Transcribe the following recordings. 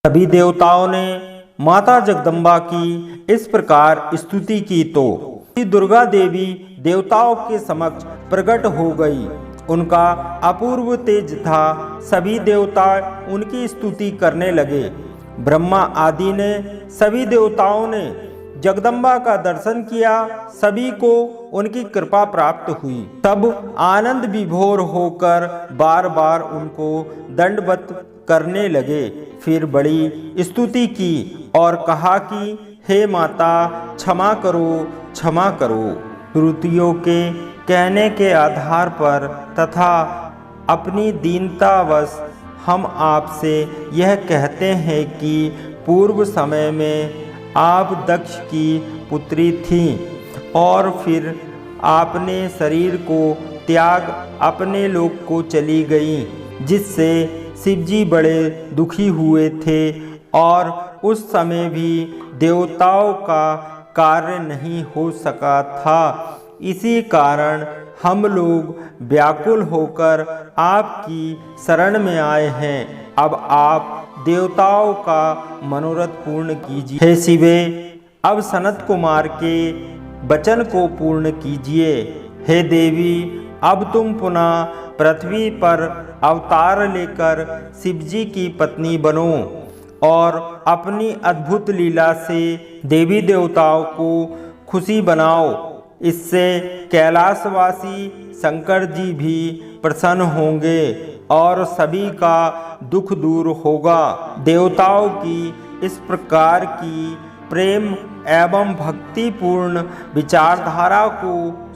सभी देवताओं ने माता जगदम्बा की इस प्रकार स्तुति की तो दुर्गा देवी देवताओं के समक्ष प्रकट हो गई। उनका अपूर्व तेज था। सभी देवता उनकी स्तुति करने लगे। ब्रह्मा आदि ने सभी देवताओं ने जगदम्बा का दर्शन किया। सभी को उनकी कृपा प्राप्त हुई। तब आनंद विभोर होकर बार बार उनको दंडवत करने लगे। फिर बड़ी स्तुति की और कहा कि हे माता, क्षमा करो, क्षमा करो। श्रुतियों के कहने के आधार पर तथा अपनी दीनतावश हम आपसे यह कहते हैं कि पूर्व समय में आप दक्ष की पुत्री थीं और फिर आपने शरीर को त्याग अपने लोक को चली गईं, जिससे शिवजी बड़े दुखी हुए थे और उस समय भी देवताओं का कार्य नहीं हो सका था। इसी कारण हम लोग व्याकुल होकर आपकी शरण में आए हैं। अब आप देवताओं का मनोरथ पूर्ण कीजिए। हे शिवे, अब सनत कुमार के वचन को पूर्ण कीजिए। हे देवी, अब तुम पुनः पृथ्वी पर अवतार लेकर शिवजी की पत्नी बनो और अपनी अद्भुत लीला से देवी देवताओं को खुशी बनाओ। इससे कैलाशवासी शंकर जी भी प्रसन्न होंगे और सभी का दुख दूर होगा। देवताओं की इस प्रकार की प्रेम एवं भक्तिपूर्ण विचारधारा को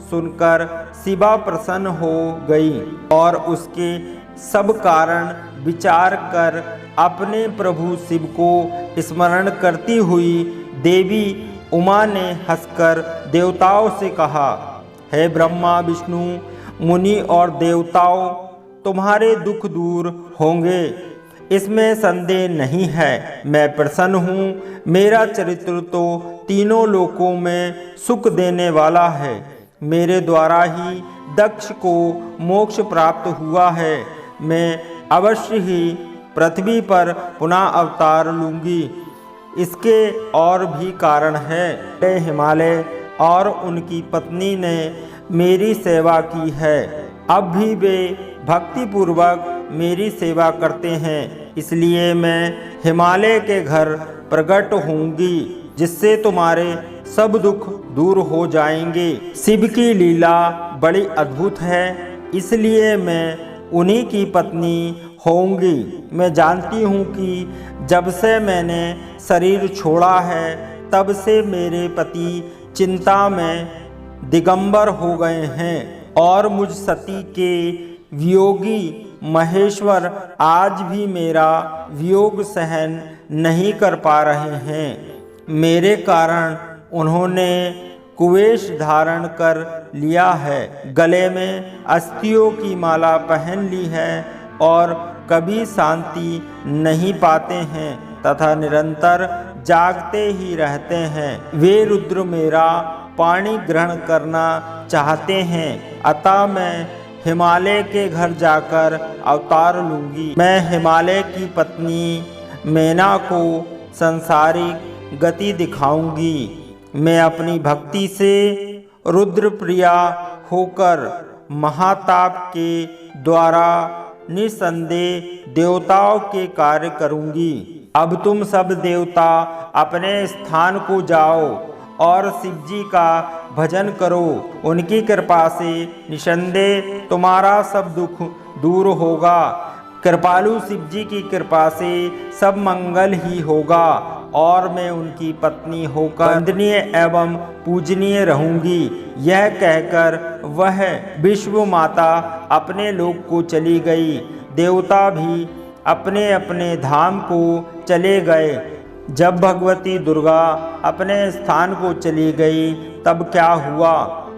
सुनकर शिवा प्रसन्न हो गई और उसके सब कारण विचार कर अपने प्रभु शिव को स्मरण करती हुई देवी उमा ने हंसकर देवताओं से कहा, हे ब्रह्मा, विष्णु, मुनि और देवताओं, तुम्हारे दुख दूर होंगे, इसमें संदेह नहीं है। मैं प्रसन्न हूँ। मेरा चरित्र तो तीनों लोकों में सुख देने वाला है। मेरे द्वारा ही दक्ष को मोक्ष प्राप्त हुआ है। मैं अवश्य ही पृथ्वी पर पुनः अवतार लूँगी। इसके और भी कारण है। हिमालय और उनकी पत्नी ने मेरी सेवा की है। अब भी वे भक्तिपूर्वक मेरी सेवा करते हैं। इसलिए मैं हिमालय के घर प्रकट होंगी, जिससे तुम्हारे सब दुख दूर हो जाएंगे। शिव की लीला बड़ी अद्भुत है, इसलिए मैं उन्हीं की पत्नी होंगी। मैं जानती हूँ कि जब से मैंने शरीर छोड़ा है, तब से मेरे पति चिंता में दिगंबर हो गए हैं और मुझ सती के वियोगी महेश्वर आज भी मेरा वियोग सहन नहीं कर पा रहे हैं। मेरे कारण उन्होंने कुवेश धारण कर लिया है, गले में अस्थियों की माला पहन ली है और कभी शांति नहीं पाते हैं तथा निरंतर जागते ही रहते हैं। वे रुद्र मेरा पाणी ग्रहण करना चाहते हैं, अतः मैं हिमालय के घर जाकर अवतार लूँगी। मैं हिमालय की पत्नी मैना को संसारिक गति दिखाऊंगी। मैं अपनी भक्ति से रुद्र प्रिया होकर महाताप के द्वारा निसंदेह देवताओं के कार्य करूंगी। अब तुम सब देवता अपने स्थान को जाओ और शिवजी का भजन करो। उनकी कृपा से निसंदेह तुम्हारा सब दुख दूर होगा। कृपालु शिवजी की कृपा से सब मंगल ही होगा और मैं उनकी पत्नी होकर वंदनीय एवं पूजनीय रहूंगी। यह कहकर वह विश्व माता अपने लोक को चली गई। देवता भी अपने अपने धाम को चले गए। जब भगवती दुर्गा अपने स्थान को चली गई, तब क्या हुआ?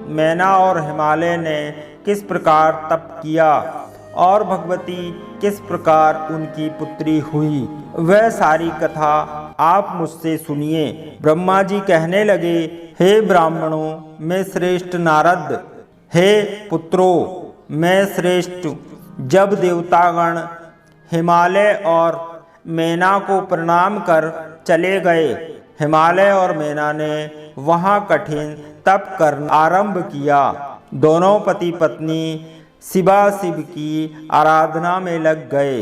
मैना और हिमालय ने किस प्रकार तप किया और भगवती किस प्रकार उनकी पुत्री हुई, वह सारी कथा आप मुझसे सुनिए। ब्रह्मा जी कहने लगे, हे ब्राह्मणों, मैं श्रेष्ठ नारद, हे पुत्रों, मैं श्रेष्ठ। जब देवतागण हिमालय और मैना को प्रणाम कर चले गए। हिमालय और मैना ने वहाँ कठिन तप करना आरंभ किया। दोनों पति पत्नी शिवा शिव की आराधना में लग गए।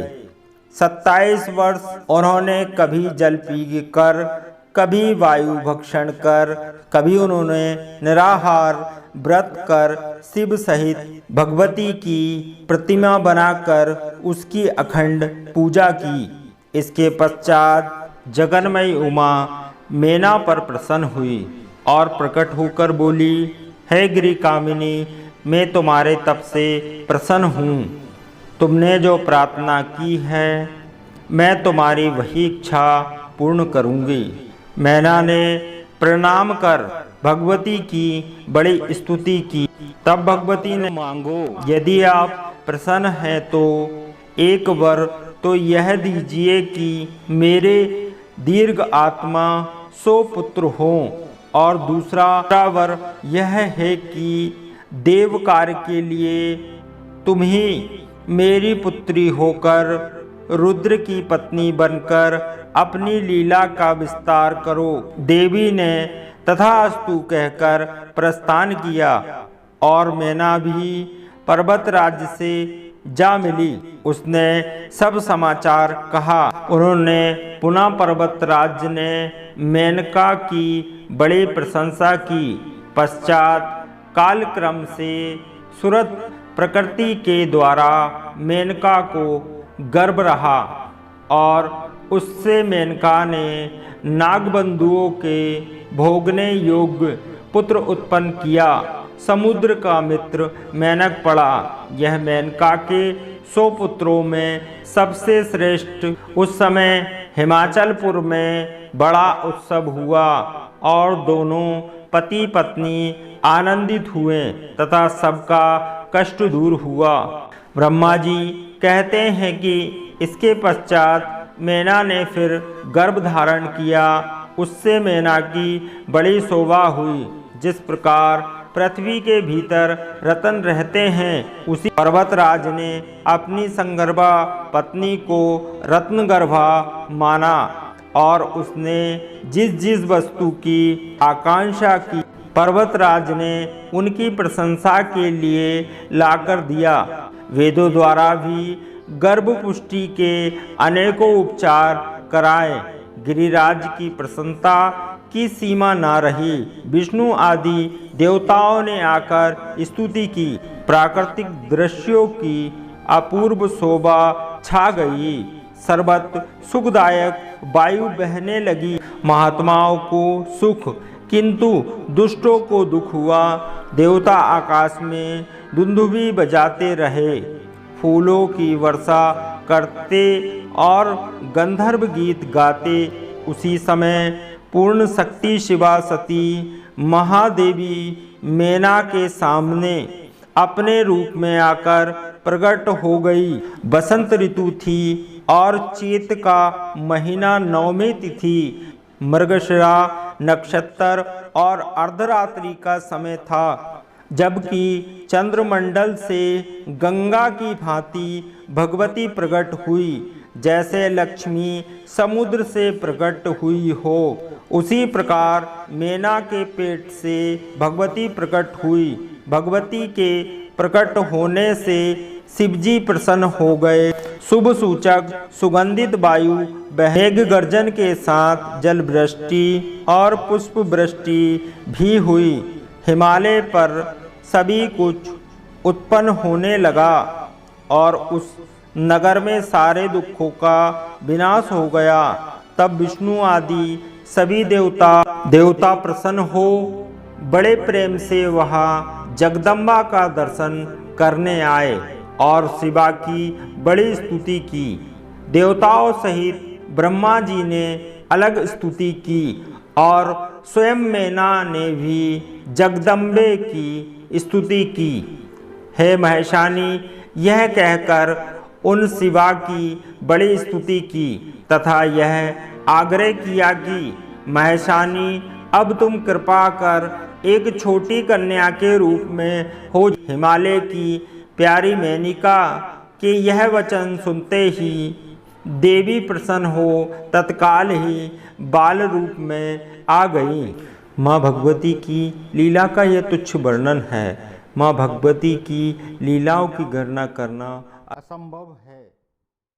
27 वर्ष उन्होंने कभी जल पी कर, कभी वायु भक्षण कर, कभी उन्होंने निराहार व्रत कर शिव सहित भगवती की प्रतिमा बनाकर उसकी अखंड पूजा की। इसके पश्चात जगन्मयी उमा मैना पर प्रसन्न हुई और प्रकट होकर बोली, हे गिरि कामिनी, मैं तुम्हारे तप से प्रसन्न हूँ। तुमने जो प्रार्थना की है मैं तुम्हारी वही इच्छा पूर्ण करूँगी। मैना ने प्रणाम कर भगवती की बड़ी स्तुति की। तब भगवती ने, मांगो, यदि आप प्रसन्न हैं तो एक वर तो यह दीजिए कि मेरे दीर्घ आत्मा 100 पुत्र हों, और दूसरा वर यह है कि देव कार्य के लिए तुम ही मेरी पुत्री होकर रुद्र की पत्नी बनकर अपनी लीला का विस्तार करो। देवी ने तथास्तु कहकर प्रस्थान किया और मैना भी पर्वत राज्य से जा मिली। उसने सब समाचार कहा। उन्होंने पुनः पर्वत राज्य ने मेनका की बड़ी प्रशंसा की। पश्चात कालक्रम से सुरत प्रकृति के द्वारा मेनका को गर्भ रहा और उससे मेनका ने नागबंधुओं के भोगने योग्य पुत्र उत्पन्न किया। समुद्र का मित्र मेनक पड़ा। यह मेनका के 100 पुत्रों में सबसे श्रेष्ठ। उस समय हिमाचलपुर में बड़ा उत्सव हुआ और दोनों पति पत्नी आनंदित हुए तथा सबका कष्ट दूर हुआ। ब्रह्मा जी कहते हैं कि इसके पश्चात मैना ने फिर गर्भ धारण किया। उससे मैना की बड़ी शोभा हुई। जिस प्रकार पृथ्वी के भीतर रतन रहते हैं, उसी पर्वतराज ने अपनी संगर्भा पत्नी को रत्नगर्भा माना और उसने जिस जिस वस्तु की आकांक्षा की पर्वतराज ने उनकी प्रशंसा के लिए लाकर दिया। वेदों द्वारा भी गर्भ पुष्टि के अनेकों उपचार कराए। गिरिराज की प्रसन्नता की सीमा न रही। विष्णु आदि देवताओं ने आकर स्तुति की। प्राकृतिक दृश्यों की अपूर्व शोभा छा गई। सर्वत्र सुखदायक वायु बहने लगी। महात्माओं को सुख, किंतु दुष्टों को दुख हुआ। देवता आकाश में दुंदुभी बजाते रहे, फूलों की वर्षा करते और गंधर्व गीत गाते। उसी समय पूर्ण शक्ति शिवा सती महादेवी मैना के सामने अपने रूप में आकर प्रकट हो गई। बसंत ऋतु थी और चैत का महीना 9वीं तिथि, मृगशिरा नक्षत्र और अर्धरात्रि का समय था, जबकि चंद्रमंडल से गंगा की भांति भगवती प्रकट हुई। जैसे लक्ष्मी समुद्र से प्रकट हुई हो, उसी प्रकार मैना के पेट से भगवती प्रकट हुई। भगवती के प्रकट होने से शिवजी प्रसन्न हो गए। शुभ सूचक सुगंधित वायु मेघ गर्जन के साथ जल वृष्टि और पुष्प वृष्टि भी हुई। हिमालय पर सभी कुछ उत्पन्न होने लगा और उस नगर में सारे दुखों का विनाश हो गया। तब विष्णु आदि सभी देवता प्रसन्न हो बड़े प्रेम से वहाँ जगदम्बा का दर्शन करने आए और शिवा की बड़ी स्तुति की। देवताओं सहित ब्रह्मा जी ने अलग स्तुति की और स्वयं मैना ने भी जगदम्बे की स्तुति की। हे महेशानी, यह कहकर उन शिवा की बड़ी स्तुति की तथा यह आग्रह किया कि महेशानी, अब तुम कृपा कर एक छोटी कन्या के रूप में हो। हिमालय की प्यारी मेनिका के यह वचन सुनते ही देवी प्रसन्न हो तत्काल ही बाल रूप में आ गई। माँ भगवती की लीला का यह तुच्छ वर्णन है। माँ भगवती की लीलाओं की गणना करना असंभव है।